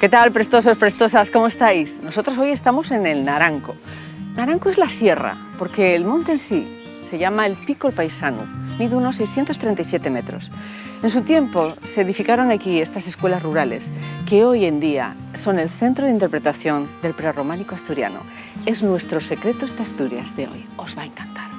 ¿Qué tal, prestosos, prestosas? ¿Cómo estáis? Nosotros hoy estamos en el Naranco. Naranco es la sierra, porque el monte en sí se llama el Pico el Paisano, mide unos 637 metros. En su tiempo se edificaron aquí estas escuelas rurales, que hoy en día son el centro de interpretación del prerrománico asturiano. Es nuestro Secretos de Asturias de hoy. Os va a encantar.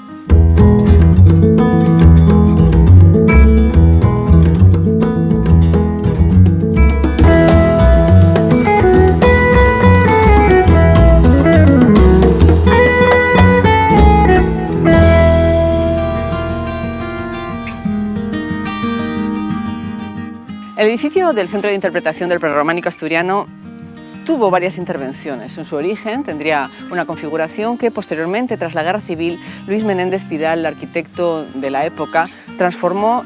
El edificio del Centro de Interpretación del Prerrománico Asturiano tuvo varias intervenciones. En su origen tendría una configuración que posteriormente, tras la Guerra Civil, Luis Menéndez Pidal, el arquitecto de la época, transformó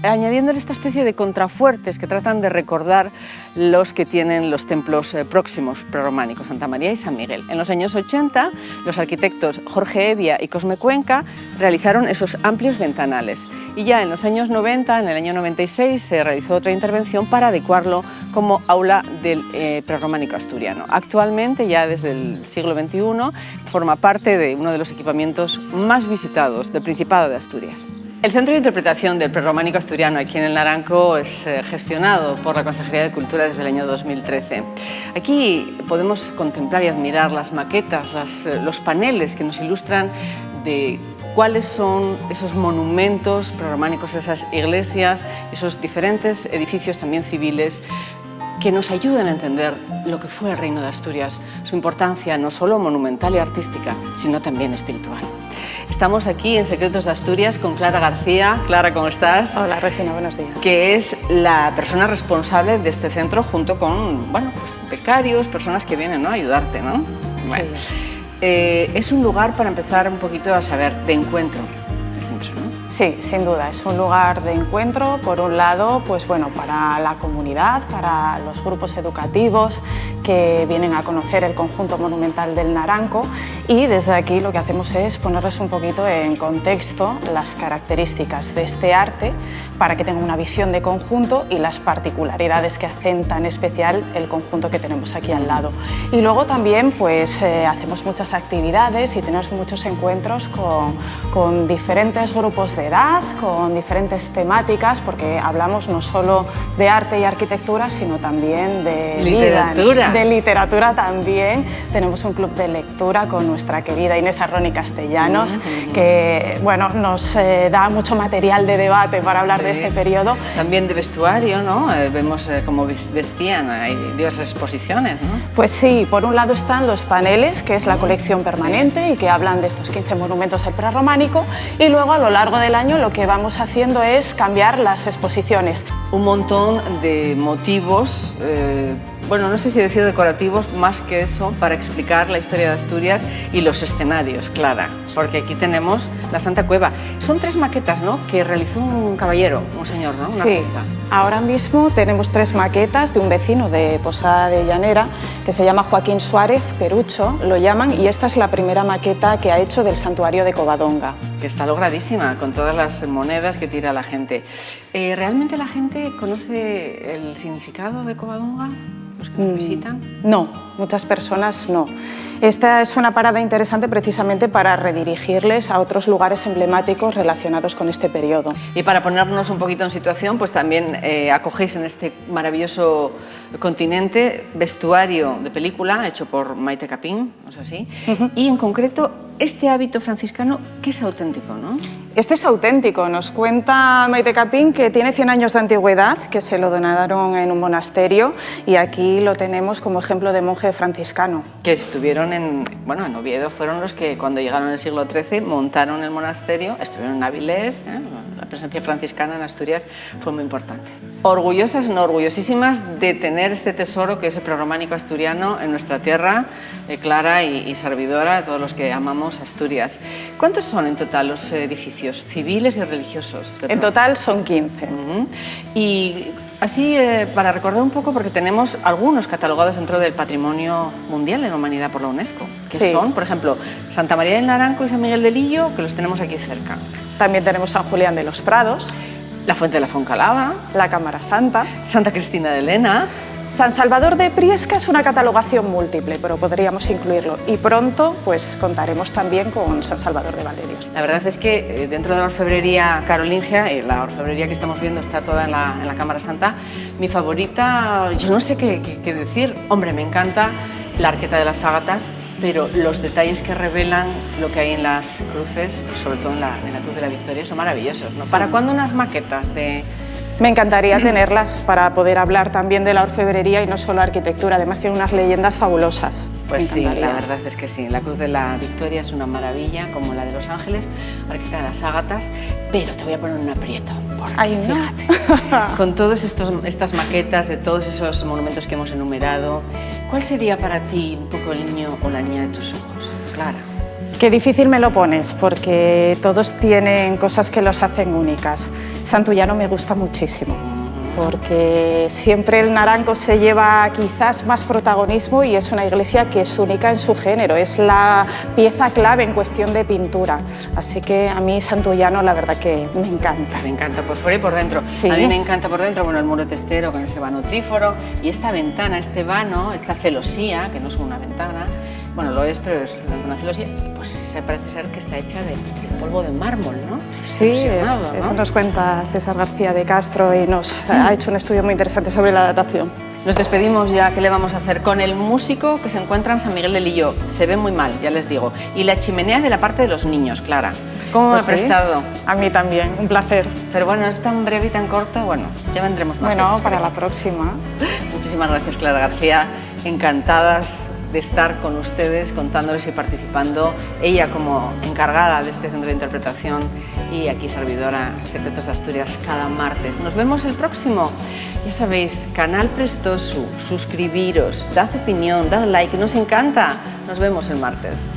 añadiéndole esta especie de contrafuertes que tratan de recordar los que tienen los templos próximos prerrománicos, Santa María y San Miguel. En los años 80, los arquitectos Jorge Evia y Cosme Cuenca realizaron esos amplios ventanales. Y ya en los años 90, en el año 96, se realizó otra intervención para adecuarlo como aula del prerrománico asturiano. Actualmente, ya desde el siglo XXI, forma parte de uno de los equipamientos más visitados del Principado de Asturias. El Centro de Interpretación del Prerrománico Asturiano aquí en el Naranco es gestionado por la Consejería de Cultura desde el año 2013. Aquí podemos contemplar y admirar las maquetas, los paneles que nos ilustran de cuáles son esos monumentos prerrománicos, esas iglesias, esos diferentes edificios también civiles que nos ayudan a entender lo que fue el Reino de Asturias, su importancia no solo monumental y artística, sino también espiritual. Estamos aquí en Secretos de Asturias con Clara García. Clara, ¿cómo estás? Hola, Regina, buenos días. Que es la persona responsable de este centro junto con, bueno, pues, becarios, personas que vienen, ¿no?, a ayudarte, ¿no? Bueno, sí. Es un lugar para empezar un poquito a saber de encuentro. Sí, sin duda, es un lugar de encuentro, por un lado, pues bueno, para la comunidad, para los grupos educativos que vienen a conocer el conjunto monumental del Naranco, y desde aquí lo que hacemos es ponerles un poquito en contexto las características de este arte para que tengan una visión de conjunto y las particularidades que hacen tan especial el conjunto que tenemos aquí al lado. Y luego también pues hacemos muchas actividades y tenemos muchos encuentros con diferentes grupos de edad, con diferentes temáticas, porque hablamos no solo de arte y arquitectura, sino también de literatura. De literatura también. Tenemos un club de lectura con nuestra querida Inés Arroni Castellanos, que bueno, nos da mucho material de debate para hablar de este periodo. También de vestuario, ¿no? Vemos cómo vestían, hay diversas exposiciones, ¿no? Pues sí, por un lado están los paneles, que es la colección permanente y que hablan de estos 15 monumentos del prerrománico, y luego a lo largo del año lo que vamos haciendo es cambiar las exposiciones. Un montón de motivos, bueno, no sé si decir decorativos, más que eso, para explicar la historia de Asturias y los escenarios, Clara, porque aquí tenemos la Santa Cueva. Son 3 maquetas, ¿no?, que realizó un caballero, un señor, ¿no?, un artista. Ahora mismo tenemos 3 maquetas de un vecino de Posada de Llanera que se llama Joaquín Suárez, Perucho lo llaman, y esta es la primera maqueta que ha hecho del santuario de Covadonga. Que está logradísima, con todas las monedas que tira la gente. ¿Realmente la gente conoce el significado de Covadonga, los que nos visitan? No, muchas personas no. Esta es una parada interesante precisamente para redirigirles a otros lugares emblemáticos relacionados con este periodo. Y para ponernos un poquito en situación, pues también acogéis en este maravilloso continente vestuario de película hecho por Maite Capín, ¿no es así? Y en concreto, este hábito franciscano, que es auténtico, ¿no? Este es auténtico. Nos cuenta Maite Capín que tiene 100 años de antigüedad, que se lo donaron en un monasterio, y aquí lo tenemos como ejemplo de monje franciscano. Que estuvieron en Oviedo, fueron los que cuando llegaron en el siglo XIII montaron el monasterio, estuvieron en Avilés, la presencia franciscana en Asturias fue muy importante. Orgullosas, no orgullosísimas de tener este tesoro que es el prerrománico asturiano en nuestra tierra, Clara y servidora, a todos los que amamos Asturias. ¿Cuántos son en total los edificios civiles y religiosos? En total son 15. Y así, para recordar un poco, porque tenemos algunos catalogados dentro del Patrimonio Mundial de la Humanidad por la UNESCO, que son, por ejemplo, Santa María del Naranco y San Miguel del Illo, que los tenemos aquí cerca. También tenemos San Julián de los Prados, la Fuente de la Foncalada, la Cámara Santa, Santa Cristina de Lena, San Salvador de Priesca es una catalogación múltiple, pero podríamos incluirlo. Y pronto pues contaremos también con San Salvador de Valerios. La verdad es que dentro de la orfebrería carolingia, la orfebrería que estamos viendo está toda en la Cámara Santa, mi favorita, yo no sé qué decir. Hombre, me encanta la arqueta de las ágatas, pero los detalles que revelan lo que hay en las cruces, sobre todo en la Cruz de la Victoria, son maravillosos, ¿no? Sí. ¿Para cuándo unas maquetas de...? Me encantaría tenerlas para poder hablar también de la orfebrería y no solo arquitectura. Además tiene unas leyendas fabulosas. Pues sí, la verdad es que sí. La Cruz de la Victoria es una maravilla, como la de Los Ángeles, arqueta de las ágatas, pero te voy a poner un aprieto, porque ay, no. Fíjate, con todas estas maquetas de todos esos monumentos que hemos enumerado, ¿cuál sería para ti un poco el niño o la niña de tus ojos, Clara? Qué difícil me lo pones, porque todos tienen cosas que los hacen únicas. Santullano me gusta muchísimo, porque siempre el naranco se lleva quizás más protagonismo y es una iglesia que es única en su género, es la pieza clave en cuestión de pintura. Así que a mí Santullano la verdad que me encanta. Me encanta por fuera y por dentro. Sí. A mí me encanta por dentro, bueno, el muro testero con ese vano tríforo y esta ventana, este vano, esta celosía, que no es una ventana, bueno, lo es, pero es una celosía, pues se parece ser que está hecha de polvo de mármol, ¿no? Sí, eso nos cuenta César García de Castro y nos ha hecho un estudio muy interesante sobre la datación. Nos despedimos ya, ¿qué le vamos a hacer? Con el músico que se encuentra en San Miguel de Lillo, se ve muy mal, ya les digo, y la chimenea de la parte de los niños, Clara. ¿Cómo me ha prestado? A mí también, un placer. Pero bueno, es tan breve y tan corto, bueno, ya vendremos más. Bueno, para la próxima. Muchísimas gracias, Clara García, encantadas de estar con ustedes, contándoles y participando, ella como encargada de este centro de interpretación y aquí servidora Secretos de Asturias cada martes. Nos vemos el próximo. Ya sabéis, Canal Prestoso, suscribiros, dad opinión, dad like, nos encanta. Nos vemos el martes.